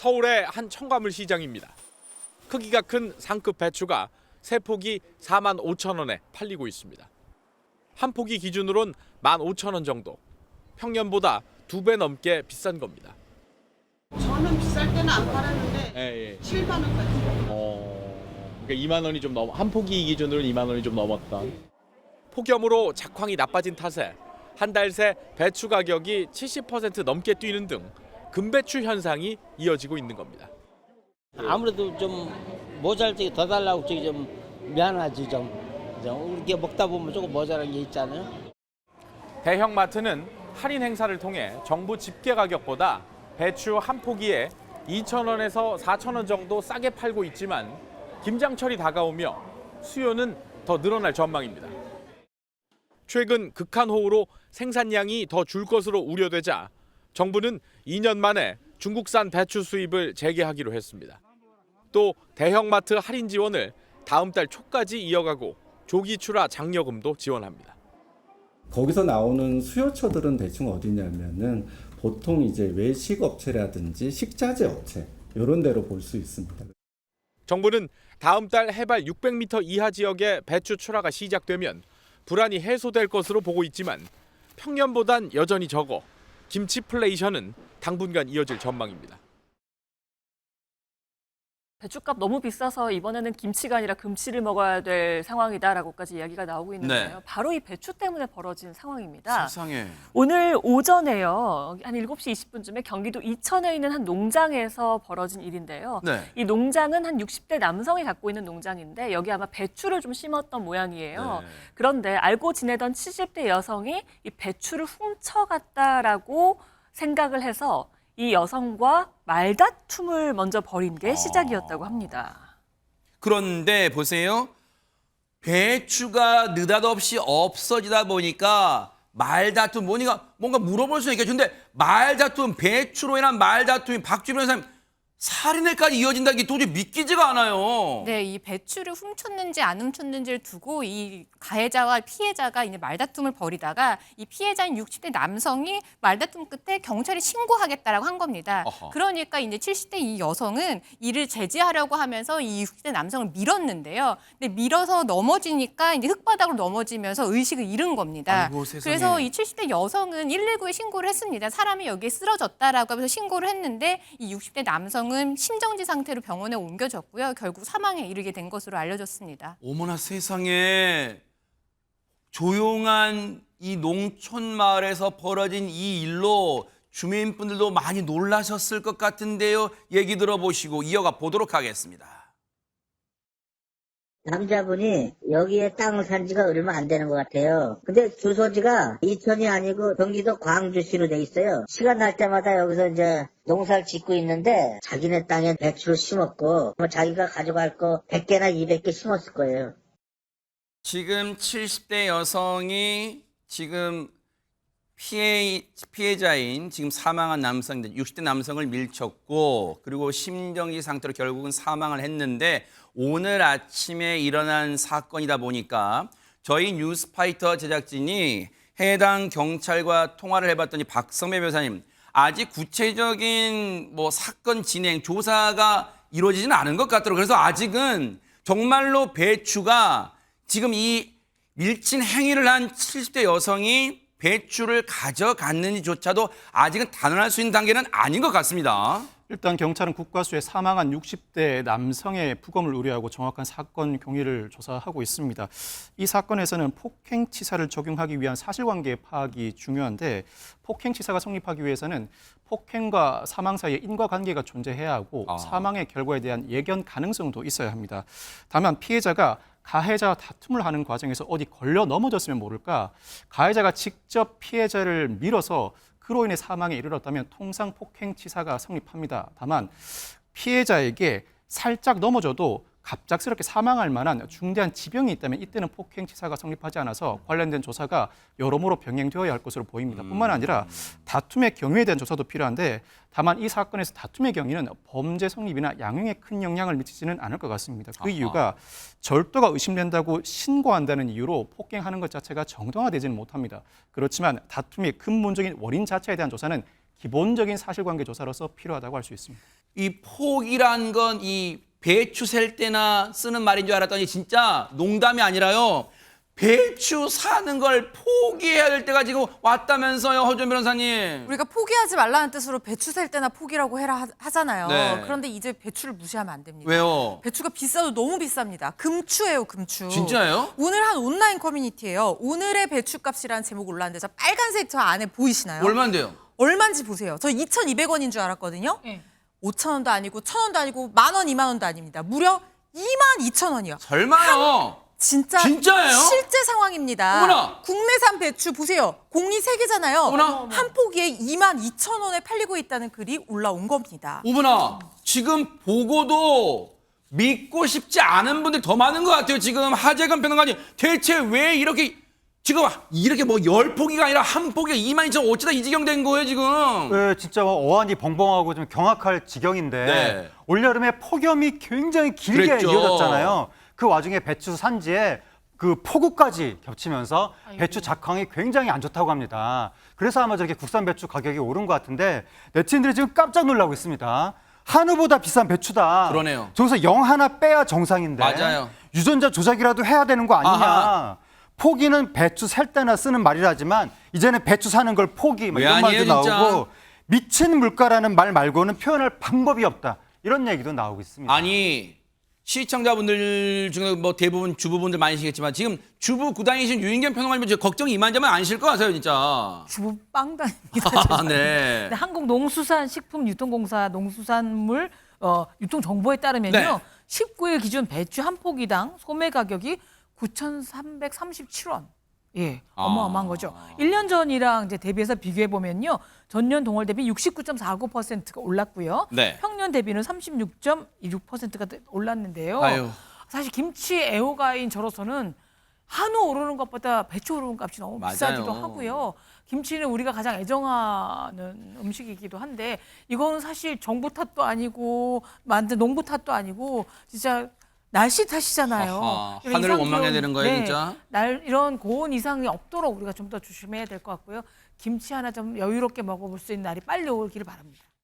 서울의 한 첨가물 시장입니다. 크기가 큰 상급 배추가 세 폭이 45,000원에 팔리고 있습니다. 한 폭이 기준으론 15,000원 정도. 평년보다 2배 넘게 비싼 겁니다. 저는 비쌀 때는 안 팔았는데 예. 7만 원까지. 그러니까 2만 원이 좀 넘어. 한 포기 기준으로 2만 원이 좀 넘었다. 폭염으로 작황이 나빠진 탓에 한 달 새 배추 가격이 70% 넘게 뛰는 등 금배추 현상이 이어지고 있는 겁니다. 아무래도 좀 모자랄 때 더 달라고 저기 좀 미안하지 좀. 이렇게 먹다 보면 조금 모자란 게 있잖아요. 대형 마트는 할인 행사를 통해 정부 집계 가격보다 배추 한 포기에 2,000원에서 4,000원 정도 싸게 팔고 있지만 김장철이 다가오며 수요는 더 늘어날 전망입니다. 최근 극한호우로 생산량이 더 줄 것으로 우려되자 정부는 2년 만에 중국산 배추 수입을 재개하기로 했습니다. 또 대형마트 할인 지원을 다음 달 초까지 이어가고 조기 출하 장려금도 지원합니다. 거기서 나오는 수요처들은 대충 어디냐면은 보통 이제 외식 업체라든지 식자재 업체 이런 데로 볼 수 있습니다. 정부는 다음 달 해발 600m 이하 지역의 배추 출하가 시작되면 불안이 해소될 것으로 보고 있지만 평년보단 여전히 적어 김치플레이션은 당분간 이어질 전망입니다. 배추값 너무 비싸서 이번에는 김치가 아니라 금치를 먹어야 될 상황이다라고까지 이야기가 나오고 있는데요. 네. 바로 이 배추 때문에 벌어진 상황입니다. 세상에. 오늘 오전에요. 한 7시 20분쯤에 경기도 이천에 있는 한 농장에서 벌어진 일인데요. 네. 이 농장은 한 60대 남성이 갖고 있는 농장인데 여기 아마 배추를 좀 심었던 모양이에요. 네. 그런데 알고 지내던 70대 여성이 이 배추를 훔쳐갔다라고 생각을 해서 이 여성과 말다툼을 먼저 벌인 게 시작이었다고 합니다. 그런데 보세요. 배추가 느닷없이 없어지다 보니까 말다툼 뭔가 물어볼 수 있겠죠. 근데 말다툼, 배추로 인한 말다툼이 박주변 사람 살인에까지 이어진다는 게 도저히 믿기지가 않아요. 네, 이 배추를 훔쳤는지 안 훔쳤는지를 두고 이 가해자와 피해자가 이제 말다툼을 벌이다가 이 피해자인 60대 남성이 말다툼 끝에 경찰에 신고하겠다라고 한 겁니다. 어허. 그러니까 이제 70대 이 여성은 이를 제지하려고 하면서 이 60대 남성을 밀었는데요. 근데 밀어서 넘어지니까 이제 흙바닥으로 넘어지면서 의식을 잃은 겁니다. 아이고, 세상에. 그래서 이 70대 여성은 119에 신고를 했습니다. 사람이 여기에 쓰러졌다라고 하면서 신고를 했는데 이 60대 남성은 심정지 상태로 병원에 옮겨졌고요. 결국 사망에 이르게 된 것으로 알려졌습니다. 어머나 세상에. 조용한 이 농촌 마을에서 벌어진 이 일로 주민분들도 많이 놀라셨을 것 같은데요. 얘기 들어보시고 이어가 보도록 하겠습니다. 남자분이 여기에 땅을 산 지가 얼마 안 되는 것 같아요. 근데 주소지가 이천이 아니고 경기도 광주시로 돼 있어요. 시간 날 때마다 여기서 이제 농사를 짓고 있는데 자기네 땅에 배추를 심었고 뭐 자기가 가져갈 거 100개나 200개 심었을 거예요. 지금 70대 여성이 지금 피해자인 지금 사망한 남성인데 60대 남성을 밀쳤고 그리고 심정지 상태로 결국은 사망을 했는데 오늘 아침에 일어난 사건이다 보니까 저희 뉴스파이터 제작진이 해당 경찰과 통화를 해봤더니 박성배 변호사님 아직 구체적인 사건 진행 조사가 이루어지지는 않은 것 같더라고요. 그래서 아직은 정말로 배추가 지금 이 밀친 행위를 한 70대 여성이 배추를 가져갔는지조차도 아직은 단언할 수 있는 단계는 아닌 것 같습니다. 일단 경찰은 국과수에 사망한 60대 남성의 부검을 의뢰하고 정확한 사건 경위를 조사하고 있습니다. 이 사건에서는 폭행치사를 적용하기 위한 사실관계 파악이 중요한데 폭행치사가 성립하기 위해서는 폭행과 사망 사이에 인과관계가 존재해야 하고 사망의 결과에 대한 예견 가능성도 있어야 합니다. 다만 피해자가 가해자와 다툼을 하는 과정에서 어디 걸려 넘어졌으면 모를까 가해자가 직접 피해자를 밀어서 그로 인해 사망에 이르렀다면 통상 폭행치사가 성립합니다. 다만 피해자에게 살짝 넘어져도 갑작스럽게 사망할 만한 중대한 지병이 있다면 이때는 폭행치사가 성립하지 않아서 관련된 조사가 여러모로 병행되어야 할 것으로 보입니다. 뿐만 아니라 다툼의 경위에 대한 조사도 필요한데 다만 이 사건에서 다툼의 경위는 범죄 성립이나 양형에 큰 영향을 미치지는 않을 것 같습니다. 그 이유가 절도가 의심된다고 신고한다는 이유로 폭행하는 것 자체가 정당화되지는 못합니다. 그렇지만 다툼의 근본적인 원인 자체에 대한 조사는 기본적인 사실관계 조사로서 필요하다고 할 수 있습니다. 이 폭이란 건 이 배추 셀 때나 쓰는 말인 줄 알았더니 진짜 농담이 아니라요. 배추 사는 걸 포기해야 될 때가 지금 왔다면서요, 허준 변호사님. 우리가 포기하지 말라는 뜻으로 배추 살 때나 포기라고 해라 하잖아요. 네. 그런데 이제 배추를 무시하면 안 됩니다. 왜요? 배추가 비싸도 너무 비쌉니다. 금추예요, 금추. 진짜예요? 오늘 한 온라인 커뮤니티예요. 오늘의 배추값이라는 제목 올랐는데 저 빨간색 저 안에 보이시나요? 얼마인데요? 얼마인지 보세요. 저 2,200원인 줄 알았거든요. 네. 5,000원도 아니고 1,000원도 아니고 10,000원, 20,000원도 아닙니다. 무려 22,000원이요. 설마요? 진짜예요? 실제 상황입니다. 어머나! 국내산 배추 보세요. 공이 3개잖아요. 어머나! 한 포기에 22,000원에 팔리고 있다는 글이 올라온 겁니다. 오분아, 지금 보고도 믿고 싶지 않은 분들이 더 많은 것 같아요. 지금 하재근 평론가님, 대체 왜 이렇게 지금 이렇게 뭐 10포기가 아니라 한 포기가 22,000원 어쩌다 이 지경 된 거예요, 지금? 네, 진짜 어안이 벙벙하고 좀 경악할 지경인데 네. 올여름에 폭염이 굉장히 길게 그랬죠. 이어졌잖아요. 그 와중에 배추 산지에 그 폭우까지 겹치면서 배추 작황이 굉장히 안 좋다고 합니다. 그래서 아마 저렇게 국산 배추 가격이 오른 것 같은데 네티즌들이 지금 깜짝 놀라고 있습니다. 한우보다 비싼 배추다. 그러네요. 저기서 0 하나 빼야 정상인데 맞아요. 유전자 조작이라도 해야 되는 거 아니냐. 아하. 포기는 배추 살 때나 쓰는 말이라지만 이제는 배추 사는 걸 포기 뭐 왜 이런 말도 아니에요, 진짜? 나오고 미친 물가라는 말 말고는 표현할 방법이 없다. 이런 얘기도 나오고 있습니다. 아니, 시청자분들 중에 뭐 대부분 주부분들 많으시겠지만 지금 주부 구단이신 유인경 평론가님 걱정이 이만저만 아니실 것 같아요, 진짜. 주부 빵단입니다. 아, 네. 네, 한국농수산식품유통공사 농수산물 유통정보에 따르면요. 네. 19일 기준 배추 한 포기당 소매 가격이 9,337원. 예, 어마어마한 거죠. 1년 전이랑 이제 대비해서 비교해 보면요. 전년 동월 대비 69.49%가 올랐고요. 네. 평년 대비는 36.26%가 올랐는데요. 아유. 사실 김치 애호가인 저로서는 한우 오르는 것보다 배추 오르는 값이 너무 맞아요. 비싸기도 하고요. 김치는 우리가 가장 애정하는 음식이기도 한데 이거는 사실 정부 탓도 아니고 만든 농부 탓도 아니고 진짜 날씨 탓이잖아요. 아하, 이런 하늘을 이상 원망해야 기온, 되는 거예요, 진짜? 이런 고온 이상이 없도록 우리가 좀 더 조심해야 될 것 같고요. 김치 하나 좀 여유롭게 먹어볼 수 있는 날이 빨리 오기를 바랍니다.